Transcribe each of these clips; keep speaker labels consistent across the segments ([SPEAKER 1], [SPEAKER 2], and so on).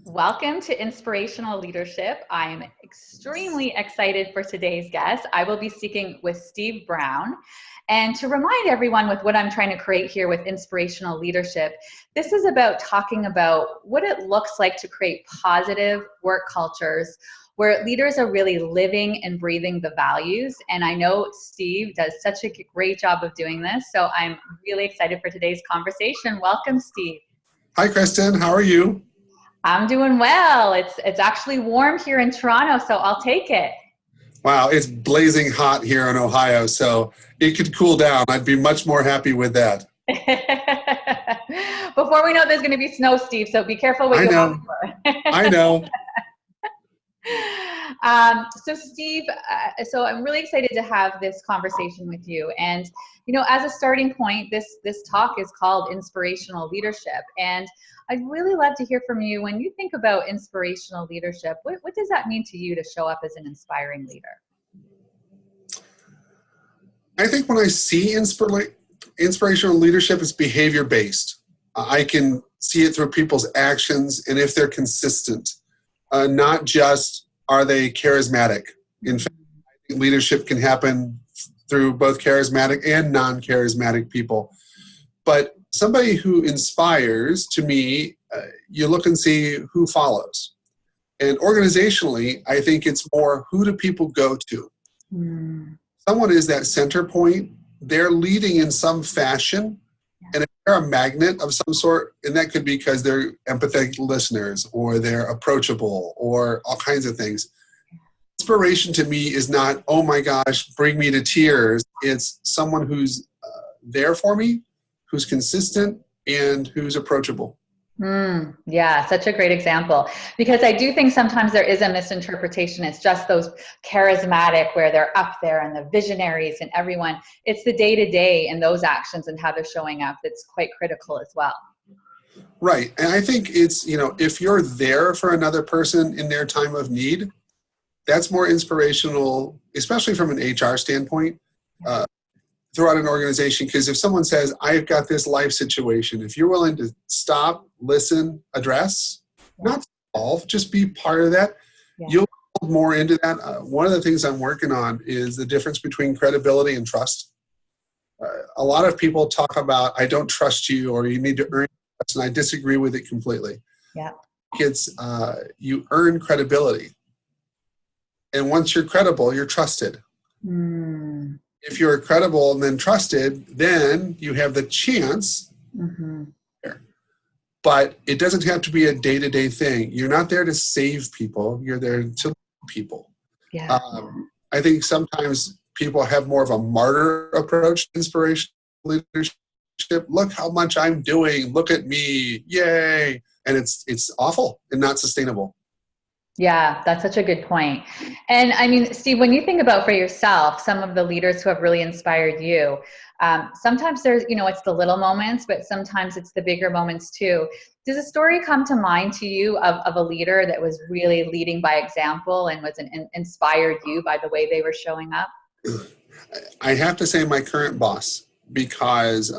[SPEAKER 1] Welcome to Inspirational Leadership. I'm extremely excited for today's guest. I will be speaking with Steve Browne. And to remind everyone with what I'm trying to create here with Inspirational Leadership, this is about talking about what it looks like to create positive work cultures where leaders are really living and breathing the values. And I know Steve does such a great job of doing this. So I'm really excited for today's conversation. Welcome, Steve.
[SPEAKER 2] Hi, Kristen. How are you?
[SPEAKER 1] I'm doing well. It's actually warm here in Toronto, so I'll take it.
[SPEAKER 2] Wow, it's blazing hot here in Ohio, so it could cool down. I'd be much more happy with that.
[SPEAKER 1] Before we know, there's going to be snow, Steve, so be careful what you ask for.
[SPEAKER 2] I know.
[SPEAKER 1] So Steve, so I'm really excited to have this conversation with you. And, you know, as a starting point, this talk is called Inspirational Leadership. And I'd really love to hear from you. When you think about inspirational leadership, what does that mean to you to show up as an inspiring leader?
[SPEAKER 2] I think when I see inspirational leadership, it's behavior-based. I can see it through people's actions and if they're consistent. Not just are they charismatic. In fact, I think leadership can happen through both charismatic and non-charismatic people. But somebody who inspires, to me, you look and see who follows. And organizationally, I think it's more who do people go to? Someone is that center point. They're leading in some fashion. And if they're a magnet of some sort, and that could be because they're empathetic listeners or they're approachable or all kinds of things. Inspiration to me is not, oh my gosh, bring me to tears. It's someone who's there for me, who's consistent, and who's approachable.
[SPEAKER 1] Yeah, such a great example. Because I do think sometimes there is a misinterpretation. It's just those charismatic where they're up there and the visionaries and everyone. It's the day-to-day and those actions and how they're showing up that's quite critical as well.
[SPEAKER 2] Right. And I think it's, you know, if you're there for another person in their time of need, that's more inspirational, especially from an HR standpoint. Throughout an organization, because if someone says, I've got this life situation, if you're willing to stop, listen, address, not solve, just be part of that, you'll build more into that. One of the things I'm working on is the difference between credibility and trust. A lot of people talk about, I don't trust you, or you need to earn trust, and I disagree with it completely.
[SPEAKER 1] Yeah.
[SPEAKER 2] It's, you earn credibility. And once you're credible, you're trusted. If you're credible and then trusted, then you have the chance. But it doesn't have to be a day-to-day thing. You're not there to save people. You're there to lead people.
[SPEAKER 1] Yeah.
[SPEAKER 2] I think sometimes people have more of a martyr approach to inspirational leadership. Look how much I'm doing. Look at me. Yay. And it's awful and not sustainable.
[SPEAKER 1] Yeah, that's such a good point. And I mean, Steve, when you think about for yourself, some of the leaders who have really inspired you, sometimes there's, you know, it's the little moments, but sometimes it's the bigger moments too. Does a story come to mind to you of a leader that was really leading by example and was inspired you by the way they were showing up?
[SPEAKER 2] I have to say my current boss, because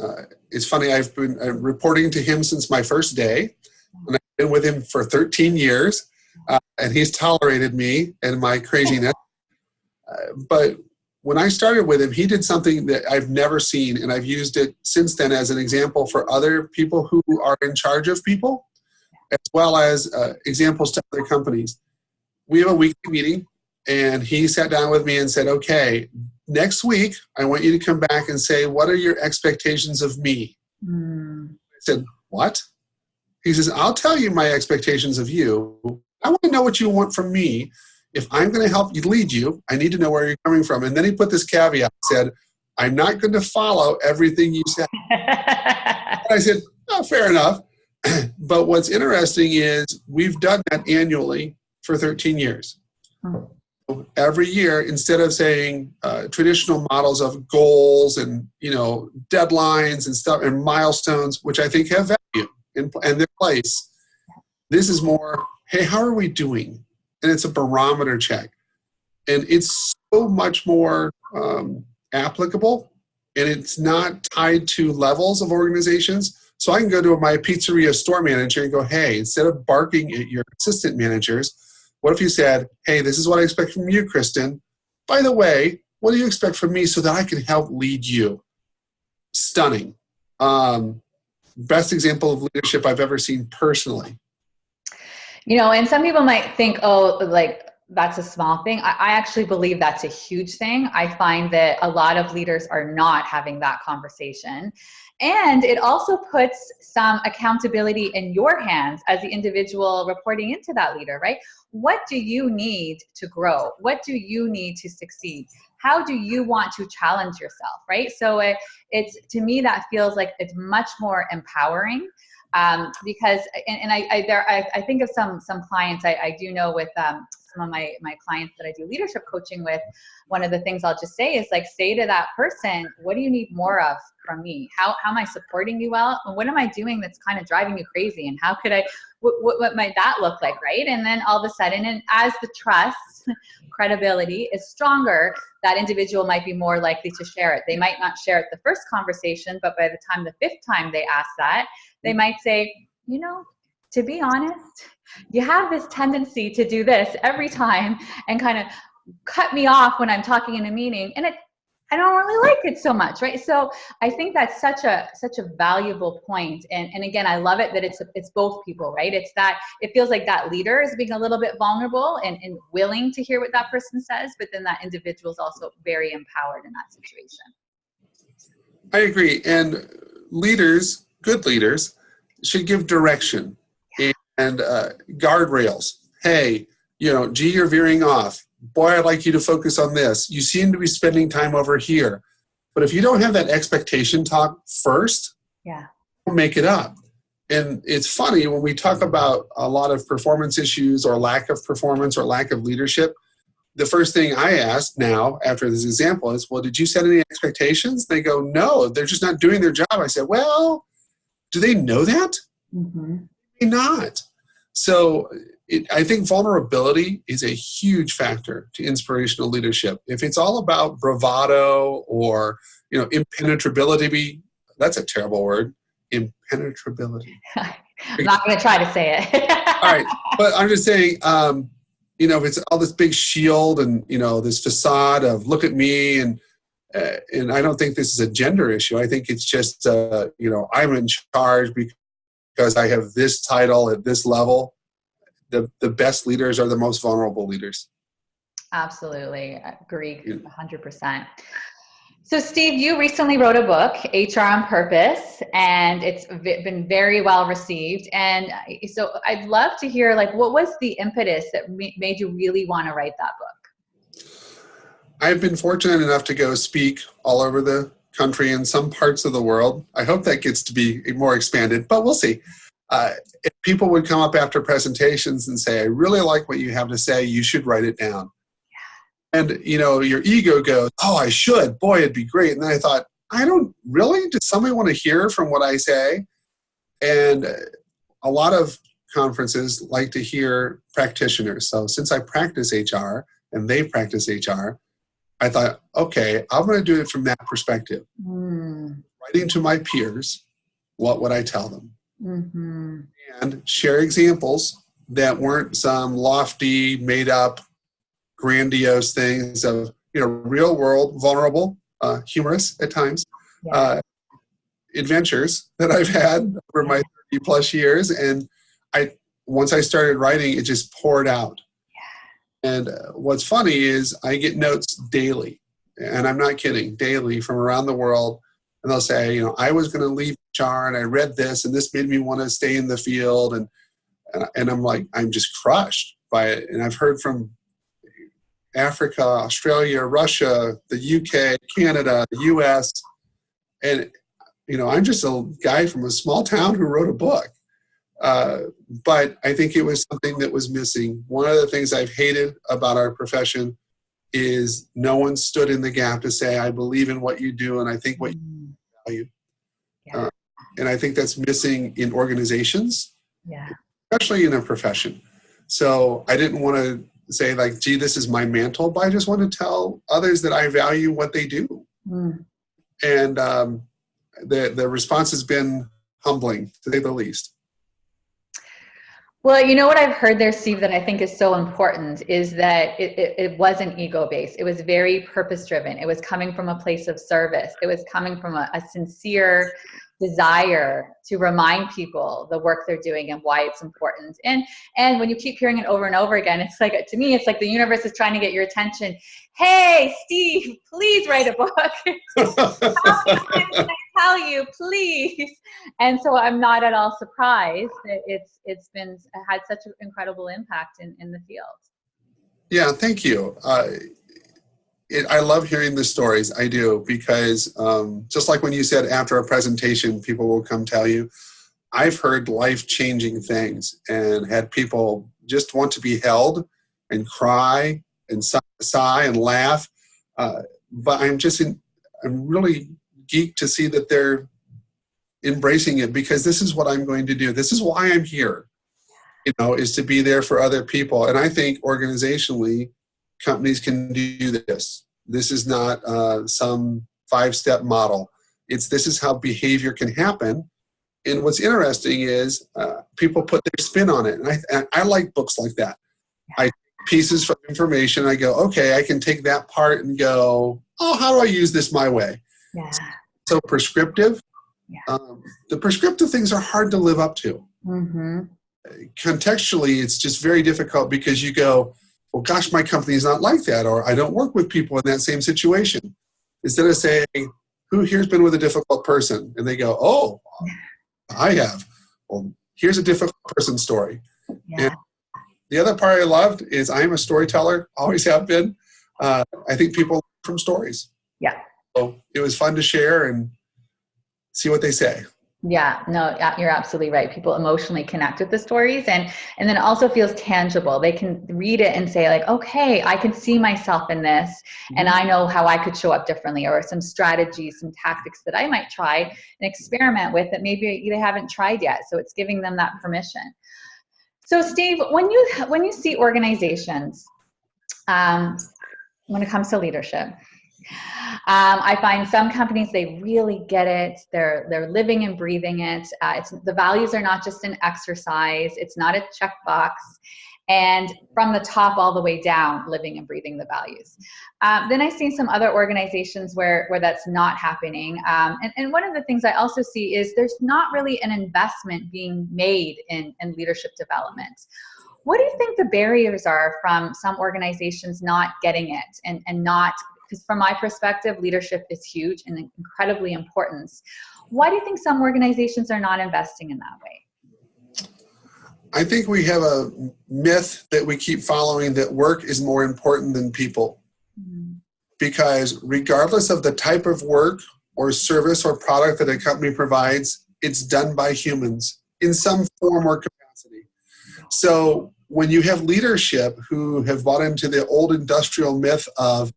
[SPEAKER 2] it's funny, I've been reporting to him since my first day, and I've been with him for 13 years. And he's tolerated me and my craziness. But when I started with him, he did something that I've never seen, and I've used it since then as an example for other people who are in charge of people, as well as examples to other companies. We have a weekly meeting, and he sat down with me and said, okay, next week, I want you to come back and say, what are your expectations of me? I said, what? He says, I'll tell you my expectations of you. I want to know what you want from me. If I'm going to help you lead you, I need to know where you're coming from. And then he put this caveat, said, I'm not going to follow everything you said. I said, oh, fair enough. But what's interesting is we've done that annually for 13 years. Every year, instead of saying traditional models of goals and, you know, deadlines and stuff and milestones, which I think have value and their place, this is more, hey, how are we doing? And it's a barometer check. And it's so much more applicable, and it's not tied to levels of organizations. So I can go to my pizzeria store manager and go, hey, instead of barking at your assistant managers, what if you said, hey, this is what I expect from you, Kristen. By the way, what do you expect from me so that I can help lead you? Stunning. Best example of leadership I've ever seen personally.
[SPEAKER 1] And some people might think, oh, like, that's a small thing. I actually believe that's a huge thing. I find that a lot of leaders are not having that conversation. And it also puts some accountability in your hands as the individual reporting into that leader, right? What do you need to grow? What do you need to succeed? How do you want to challenge yourself, right? So it's, to me, that feels like it's much more empowering. Because I think of some clients I do know with some of my clients that I do leadership coaching with. One of the things I'll just say is, like, say to that person, what do you need more of from me? How am I supporting you well? And what am I doing that's kind of driving you crazy? And how could what might that look like, right? And then all of a sudden, and as the trust, credibility is stronger, that individual might be more likely to share it. They might not share it the first conversation, but by the time the fifth time they ask that, they might say, to be honest, you have this tendency to do this every time and kind of cut me off when I'm talking in a meeting, and I don't really like it so much, right? So I think that's such a valuable point. And again, I love it that it's both people, right? It's that it feels like that leader is being a little bit vulnerable and willing to hear what that person says, but then that individual is also very empowered in that situation.
[SPEAKER 2] I agree. And leaders, good leaders, should give direction and guardrails. Hey, gee, you're veering off. Boy, I'd like you to focus on this. You seem to be spending time over here. But if you don't have that expectation talk first, make it up. And it's funny when we talk about a lot of performance issues or lack of performance or lack of leadership, the first thing I ask now after this example is, well, did you set any expectations? They go, no, they're just not doing their job. I said, well, do they know that?
[SPEAKER 1] Mm-hmm.
[SPEAKER 2] Maybe not. So I think vulnerability is a huge factor to inspirational leadership. If it's all about bravado or, impenetrability, that's a terrible word, impenetrability.
[SPEAKER 1] I'm not going to try to say it.
[SPEAKER 2] All right. But I'm just saying, if it's all this big shield and, this facade of look at me, and I don't think this is a gender issue. I think it's just, I'm in charge because I have this title at this level. The best leaders are the most vulnerable leaders.
[SPEAKER 1] Absolutely. Agree 100%. So Steve, you recently wrote a book, HR on Purpose, and it's been very well received. And so I'd love to hear, what was the impetus that made you really want to write that book?
[SPEAKER 2] I've been fortunate enough to go speak all over the country in some parts of the world. I hope that gets to be more expanded, but we'll see. If people would come up after presentations and say, I really like what you have to say, you should write it down. Yeah. And, your ego goes, oh, I should. Boy, it'd be great. And then I thought, I don't really? Does somebody want to hear from what I say? And a lot of conferences like to hear practitioners. So since I practice HR and they practice HR, I thought, okay, I'm going to do it from that perspective. Writing to my peers, what would I tell them? Mm-hmm. And share examples that weren't some lofty, made up, grandiose things of, real world, vulnerable, humorous at times, adventures that I've had over my 30 plus years. And once I started writing, it just poured out. And what's funny is I get notes daily, and I'm not kidding, daily from around the world. And they'll say, I was going to leave HR and I read this and this made me want to stay in the field. And I'm like, I'm just crushed by it. And I've heard from Africa, Australia, Russia, the UK, Canada, the US. And, I'm just a guy from a small town who wrote a book. But I think it was something that was missing. One of the things I've hated about our profession is no one stood in the gap to say, I believe in what you do and I think what you value. Yeah. And I think that's missing in organizations, especially in a profession. So I didn't want to say gee, this is my mantle, but I just want to tell others that I value what they do. And the response has been humbling, to say the least.
[SPEAKER 1] Well, you know what I've heard there, Steve, that I think is so important is that it wasn't ego-based. It was very purpose-driven. It was coming from a place of service. It was coming from a sincere desire to remind people the work they're doing and why it's important. And when you keep hearing it over and over again, it's like, to me, it's like the universe is trying to get your attention. Hey, Steve, please write a book. How many times can I tell you, please? And so I'm not at all surprised that it's had such an incredible impact in the field.
[SPEAKER 2] Yeah, thank you. I love hearing the stories. I do, because just like when you said after a presentation, people will come tell you, I've heard life-changing things and had people just want to be held and cry and sigh and laugh. But I'm really geeked to see that they're embracing it, because this is what I'm going to do. This is why I'm here, is to be there for other people. And I think organizationally, companies can do this. This is not some 5-step model. This is how behavior can happen. And what's interesting is people put their spin on it. And I like books like that. I take pieces from information. I go, okay, I can take that part and go, oh, how do I use this my way?
[SPEAKER 1] Yeah.
[SPEAKER 2] So prescriptive.
[SPEAKER 1] Yeah.
[SPEAKER 2] The prescriptive things are hard to live up to.
[SPEAKER 1] Mm-hmm.
[SPEAKER 2] Contextually, it's just very difficult, because you go, well, gosh, my company is not like that, or I don't work with people in that same situation. Instead of saying, who here's been with a difficult person? And they go, oh, I have. Well, here's a difficult person story.
[SPEAKER 1] Yeah.
[SPEAKER 2] And the other part I loved is I am a storyteller, always have been. I think people learn from stories.
[SPEAKER 1] Yeah.
[SPEAKER 2] So it was fun to share and see what they say.
[SPEAKER 1] Yeah, no, you're absolutely right. People emotionally connect with the stories, and then it also feels tangible. They can read it and say like, okay, I can see myself in this, and I know how I could show up differently, or some strategies, some tactics that I might try and experiment with that maybe they haven't tried yet. So it's giving them that permission. So Steve, when you see organizations, when it comes to leadership, I find some companies, they really get it. They're living and breathing it. The values are not just an exercise. It's not a checkbox. And from the top all the way down, living and breathing the values. Then I've seen some other organizations where that's not happening. And one of the things I also see is there's not really an investment being made in leadership development. What do you think the barriers are from some organizations not getting it and not, because from my perspective, leadership is huge and incredibly important. Why do you think some organizations are not investing in that way?
[SPEAKER 2] I think we have a myth that we keep following, that work is more important than people. Mm-hmm. Because regardless of the type of work or service or product that a company provides, it's done by humans in some form or capacity. So when you have leadership who have bought into the old industrial myth of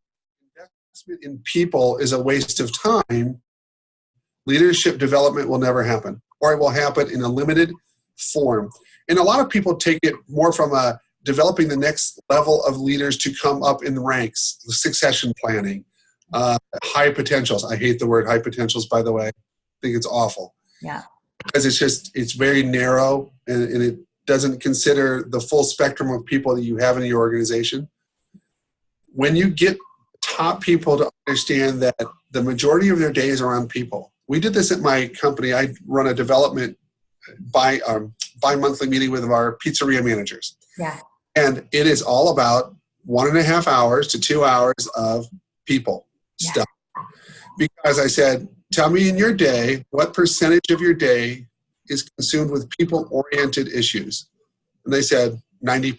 [SPEAKER 2] investment in people is a waste of time, leadership development will never happen, or it will happen in a limited form. And a lot of people take it more from developing the next level of leaders to come up in the ranks, succession planning, high potentials. I hate the word high potentials, by the way. I think it's awful.
[SPEAKER 1] Yeah.
[SPEAKER 2] Because it's very narrow, and it doesn't consider the full spectrum of people that you have in your organization. When you get top people to understand that the majority of their day is around people. We did this at my company. I run a development bi-monthly meeting with our pizzeria managers.
[SPEAKER 1] Yeah.
[SPEAKER 2] And it is all about 1.5 hours to 2 hours of people stuff. Because I said, tell me in your day, what percentage of your day is consumed with people-oriented issues? And they said 90%.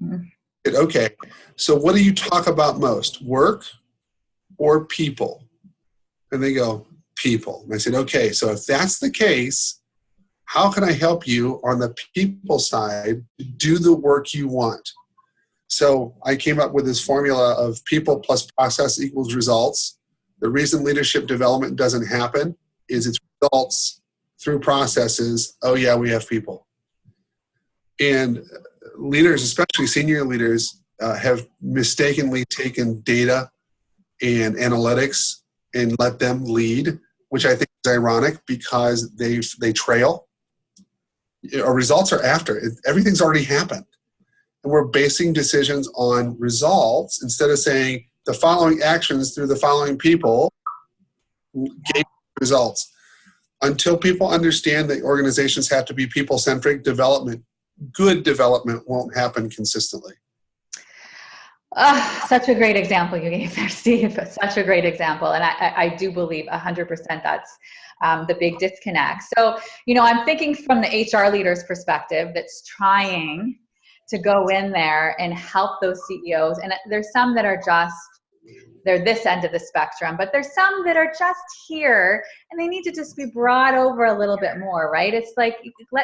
[SPEAKER 2] Mm-hmm. I said, okay, so what do you talk about most, work or people? And they go, people. And I said, okay, so if that's the case, how can I help you on the people side to do the work you want? So I came up with this formula of people plus process equals results. The reason leadership development doesn't happen is it's results through processes. Oh yeah, we have people. And leaders, especially senior leaders, have mistakenly taken data and analytics and let them lead which I think is ironic because they trail. Our results are after. Everything's already happened. And we're basing decisions on results instead of saying the following actions through the following people gave results. Until people understand that organizations have to be people-centric, good development won't happen consistently.
[SPEAKER 1] Such a great example you gave there, Steve. Such a great example. And I do believe 100% that's the big disconnect. So, I'm thinking from the HR leader's perspective that's trying to go in there and help those CEOs. And there's some that are they're this end of the spectrum, but there's some that are just here and they need to just be brought over a little bit more, right? It's like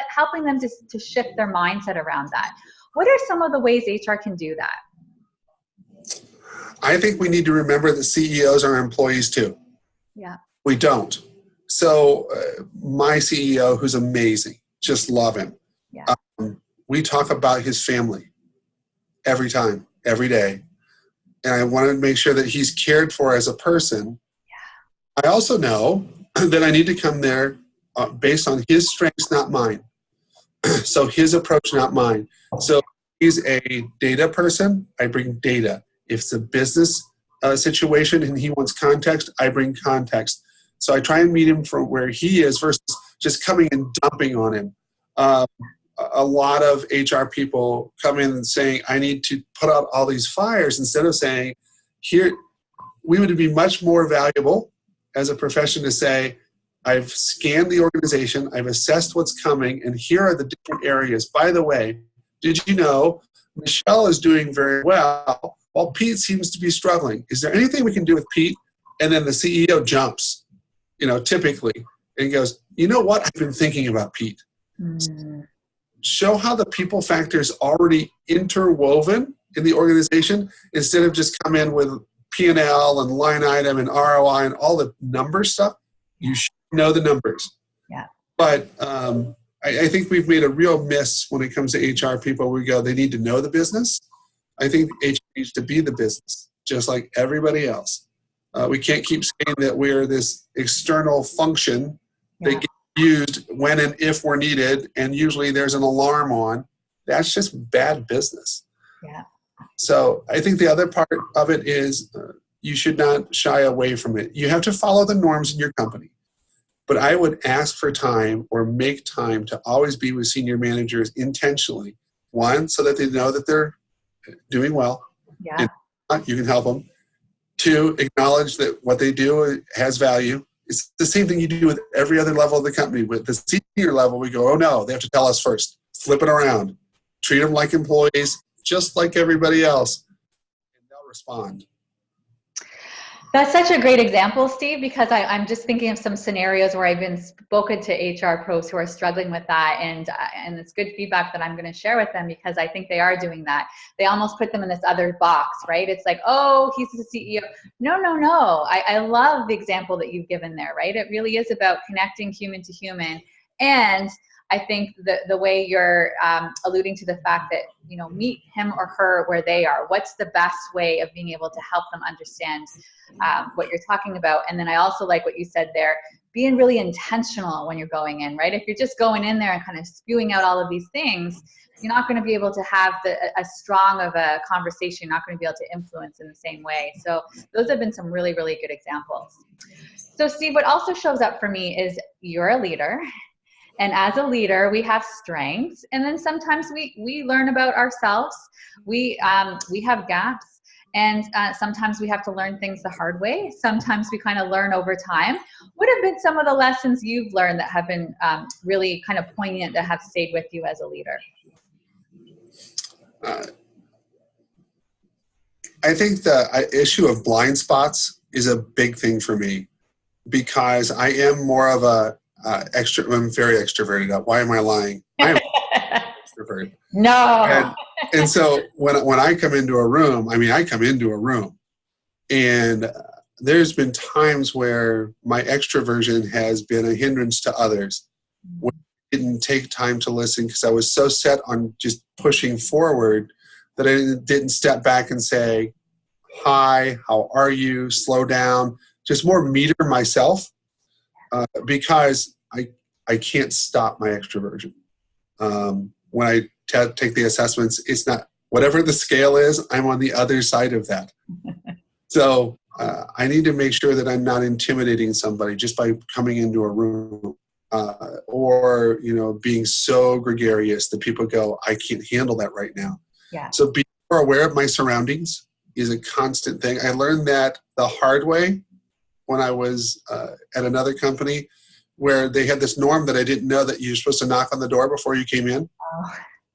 [SPEAKER 1] helping them to shift their mindset around that. What are some of the ways HR can do that?
[SPEAKER 2] I think we need to remember that CEOs are employees too.
[SPEAKER 1] Yeah.
[SPEAKER 2] We don't. So my CEO, who's amazing, just love him.
[SPEAKER 1] Yeah.
[SPEAKER 2] We talk about his family every time, every day. And I want to make sure that he's cared for as a person. Yeah. I also know that I need to come there based on his strengths, not mine. So his approach, not mine. So he's a data person. I bring data. If it's a business situation and he wants context, I bring context. So I try and meet him from where he is versus just coming and dumping on him. A lot of HR people come in and saying, I need to put out all these fires instead of saying, here, we would be much more valuable as a profession to say, I've scanned the organization, I've assessed what's coming, and here are the different areas. By the way, did you know Michelle is doing very well while Pete seems to be struggling? Is there anything we can do with Pete? And then the CEO jumps, typically, and goes, you know what? I've been thinking about Pete. Mm. Show how the people factor is already interwoven in the organization instead of just come in with P&L and line item and ROI and all the number stuff. You should know the numbers.
[SPEAKER 1] Yeah.
[SPEAKER 2] But I think we've made a real miss when it comes to HR people. We go, they need to know the business. I think HR needs to be the business, just like everybody else. We can't keep saying that we're this external function that gets used when and if we're needed, and usually there's an alarm on. That's just bad business.
[SPEAKER 1] Yeah.
[SPEAKER 2] So I think the other part of it is you should not shy away from it. You have to follow the norms in your company. But I would ask for time or make time to always be with senior managers intentionally. One, so that they know that they're doing well.
[SPEAKER 1] Yeah.
[SPEAKER 2] And you can help them. Two, acknowledge that what they do has value. It's the same thing you do with every other level of the company. With the senior level, we go, oh no, they have to tell us first. Flip it around. Treat them like employees, just like everybody else. And they'll respond.
[SPEAKER 1] That's such a great example, Steve, because I'm just thinking of some scenarios where I've been spoken to HR pros who are struggling with that, and it's good feedback that I'm going to share with them because I think they are doing that. They almost put them in this other box, right? It's like, oh, he's the CEO. No. I love the example that you've given there, right? It really is about connecting human to human. And I think the way you're alluding to the fact that, meet him or her where they are. What's the best way of being able to help them understand what you're talking about? And then I also like what you said there, being really intentional when you're going in, right? If you're just going in there and kind of spewing out all of these things, you're not going to be able to have as strong of a conversation. You're not going to be able to influence in the same way. So those have been some really, really good examples. So Steve, what also shows up for me is you're a leader. And as a leader, we have strengths, and then sometimes we learn about ourselves. We have gaps, and sometimes we have to learn things the hard way. Sometimes we kind of learn over time. What have been some of the lessons you've learned that have been really kind of poignant, that have stayed with you as a leader?
[SPEAKER 2] I think the issue of blind spots is a big thing for me because I am more of I'm very extroverted. Why am I lying? I'm extroverted.
[SPEAKER 1] No.
[SPEAKER 2] And so when I come into a room, I come into a room, and there's been times where my extroversion has been a hindrance to others. When I didn't take time to listen because I was so set on just pushing forward that I didn't step back and say, hi, how are you? Slow down. Just more meter myself. because I can't stop my extroversion. When I take the assessments, it's not, whatever the scale is, I'm on the other side of that. So I need to make sure that I'm not intimidating somebody just by coming into a room or, being so gregarious that people go, I can't handle that right now.
[SPEAKER 1] Yeah.
[SPEAKER 2] So being more aware of my surroundings is a constant thing. I learned that the hard way when I was at another company where they had this norm that I didn't know that you're supposed to knock on the door before you came in.
[SPEAKER 1] Oh.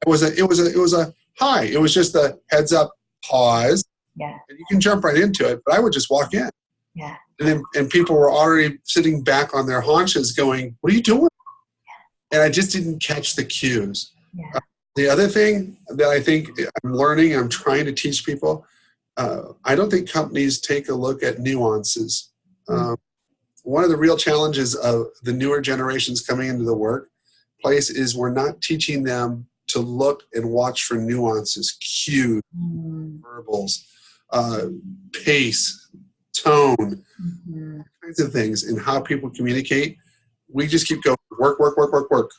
[SPEAKER 2] It was a hi. It was just a heads up, pause.
[SPEAKER 1] Yeah.
[SPEAKER 2] And you can jump right into it, but I would just walk in.
[SPEAKER 1] Yeah.
[SPEAKER 2] And people were already sitting back on their haunches going, what are you doing? Yeah. And I just didn't catch the cues.
[SPEAKER 1] Yeah.
[SPEAKER 2] The other thing that I think I'm learning, I'm trying to teach people, I don't think companies take a look at nuances. One of the real challenges of the newer generations coming into the workplace is we're not teaching them to look and watch for nuances, cues, verbals, pace, tone, kinds of things, and how people communicate. We just keep going, work, work, work, work, work.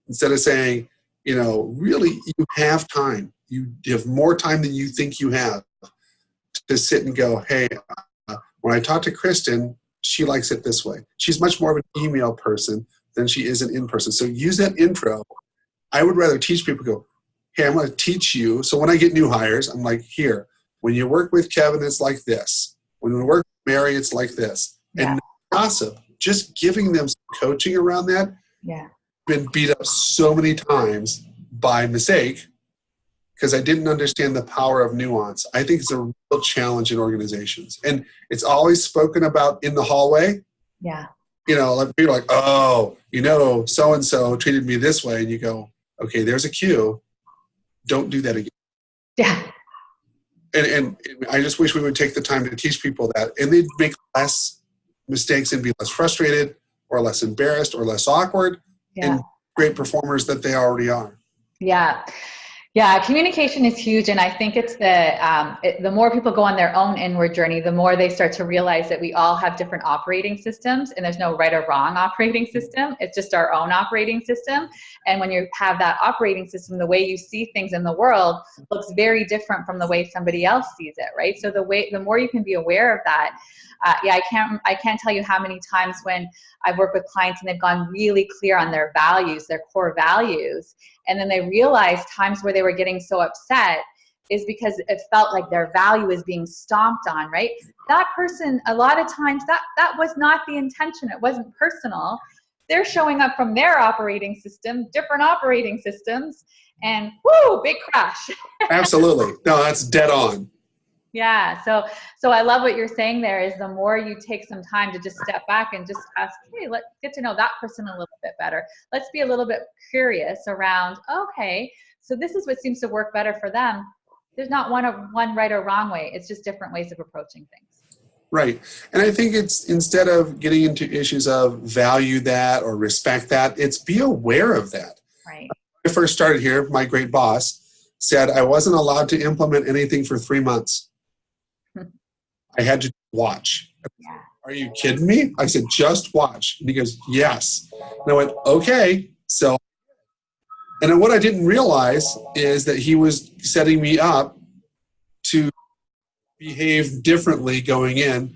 [SPEAKER 2] Instead of saying, really, you have time. You have more time than you think you have to sit and go, hey, when I talk to Kristen, she likes it this way. She's much more of an email person than she is an in-person. So use that intro. I would rather teach people, go, hey, I'm going to teach you. So when I get new hires, I'm like, here, when you work with Kevin, it's like this. When we work with Mary, it's like this. Yeah. And gossip, just giving them some coaching around that.
[SPEAKER 1] Yeah.
[SPEAKER 2] Been beat up so many times by mistake because I didn't understand the power of nuance. I think it's a real challenge in organizations. And it's always spoken about in the hallway.
[SPEAKER 1] Yeah.
[SPEAKER 2] Like people are like, oh, so-and-so treated me this way. And you go, okay, there's a cue. Don't do that again.
[SPEAKER 1] Yeah.
[SPEAKER 2] And I just wish we would take the time to teach people that. And they'd make less mistakes and be less frustrated or less embarrassed or less awkward. Yeah. And great performers that they already are.
[SPEAKER 1] Yeah. Yeah, communication is huge, and I think it's the more people go on their own inward journey, the more they start to realize that we all have different operating systems, and there's no right or wrong operating system. It's just our own operating system. And when you have that operating system, the way you see things in the world looks very different from the way somebody else sees it, right? So the more you can be aware of that. I can't tell you how many times when I've worked with clients and they've gone really clear on their values, their core values, and then they realized times where they were getting so upset is because it felt like their value is being stomped on, right? That person, a lot of times, that was not the intention. It wasn't personal. They're showing up from their operating system, different operating systems, and whoo, big crash.
[SPEAKER 2] Absolutely. No, that's dead on.
[SPEAKER 1] Yeah. So I love what you're saying there is the more you take some time to just step back and just ask, hey, let's get to know that person a little bit better. Let's be a little bit curious around, okay, so this is what seems to work better for them. There's not one right or wrong way. It's just different ways of approaching things.
[SPEAKER 2] Right. And I think it's, instead of getting into issues of value that or respect that, it's be aware of that.
[SPEAKER 1] Right.
[SPEAKER 2] When I first started here, my great boss said I wasn't allowed to implement anything for 3 months. I had to watch.
[SPEAKER 1] Yeah.
[SPEAKER 2] Are you kidding me? I said, just watch. And he goes, yes. And I went, okay. So, and then what I didn't realize is that he was setting me up to behave differently going in.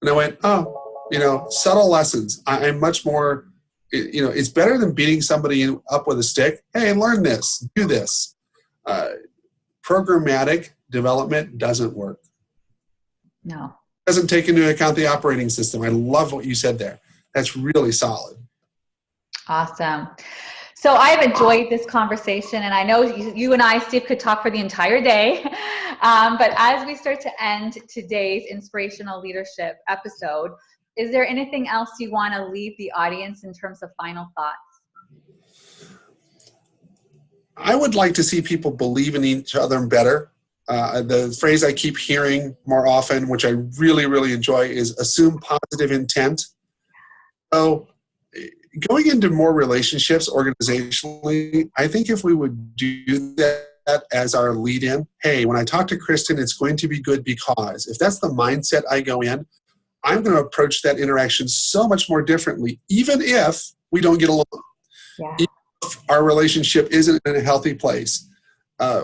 [SPEAKER 2] And I went, oh, subtle lessons. I'm much more, it's better than beating somebody up with a stick. Hey, learn this, do this. Programmatic development doesn't work.
[SPEAKER 1] No.
[SPEAKER 2] It doesn't take into account the operating system. I love what you said there. That's really solid.
[SPEAKER 1] Awesome. So I've enjoyed this conversation, and I know you and I, Steve, could talk for the entire day. But as we start to end today's Inspirational Leadership episode, is there anything else you want to leave the audience in terms of final thoughts?
[SPEAKER 2] I would like to see people believe in each other better. The phrase I keep hearing more often, which I really, really enjoy, is assume positive intent. So going into more relationships organizationally, I think if we would do that as our lead in, hey, when I talk to Kristen, it's going to be good because if that's the mindset I go in, I'm going to approach that interaction so much more differently, even if we don't get along.
[SPEAKER 1] Yeah.
[SPEAKER 2] Even if our relationship isn't in a healthy place.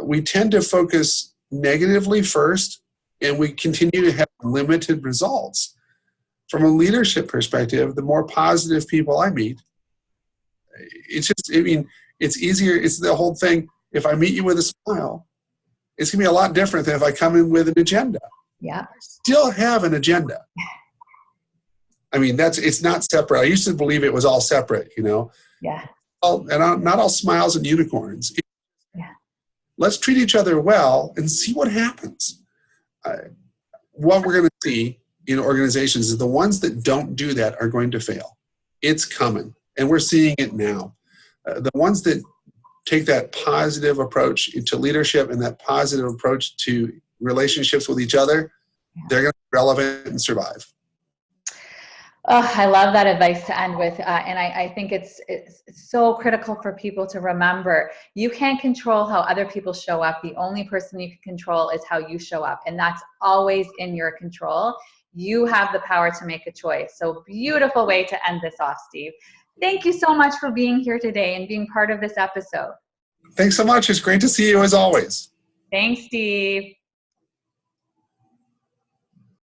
[SPEAKER 2] We tend to focus negatively first, and we continue to have limited results. From a leadership perspective, the more positive people I meet, it's easier. It's the whole thing. If I meet you with a smile, it's going to be a lot different than if I come in with an agenda.
[SPEAKER 1] Yeah.
[SPEAKER 2] I still have an agenda. I mean, it's not separate. I used to believe it was all separate,
[SPEAKER 1] Yeah.
[SPEAKER 2] Not all smiles and unicorns.
[SPEAKER 1] Yeah.
[SPEAKER 2] Let's treat each other well and see what happens. What we're going to see in organizations is the ones that don't do that are going to fail. It's coming, and we're seeing it now. The ones that take that positive approach to leadership and that positive approach to relationships with each other, they're going to be relevant and survive.
[SPEAKER 1] Oh, I love that advice to end with. And I think it's so critical for people to remember. You can't control how other people show up. The only person you can control is how you show up. And that's always in your control. You have the power to make a choice. So beautiful way to end this off, Steve. Thank you so much for being here today and being part of this episode.
[SPEAKER 2] Thanks so much. It's great to see you as always.
[SPEAKER 1] Thanks, Steve.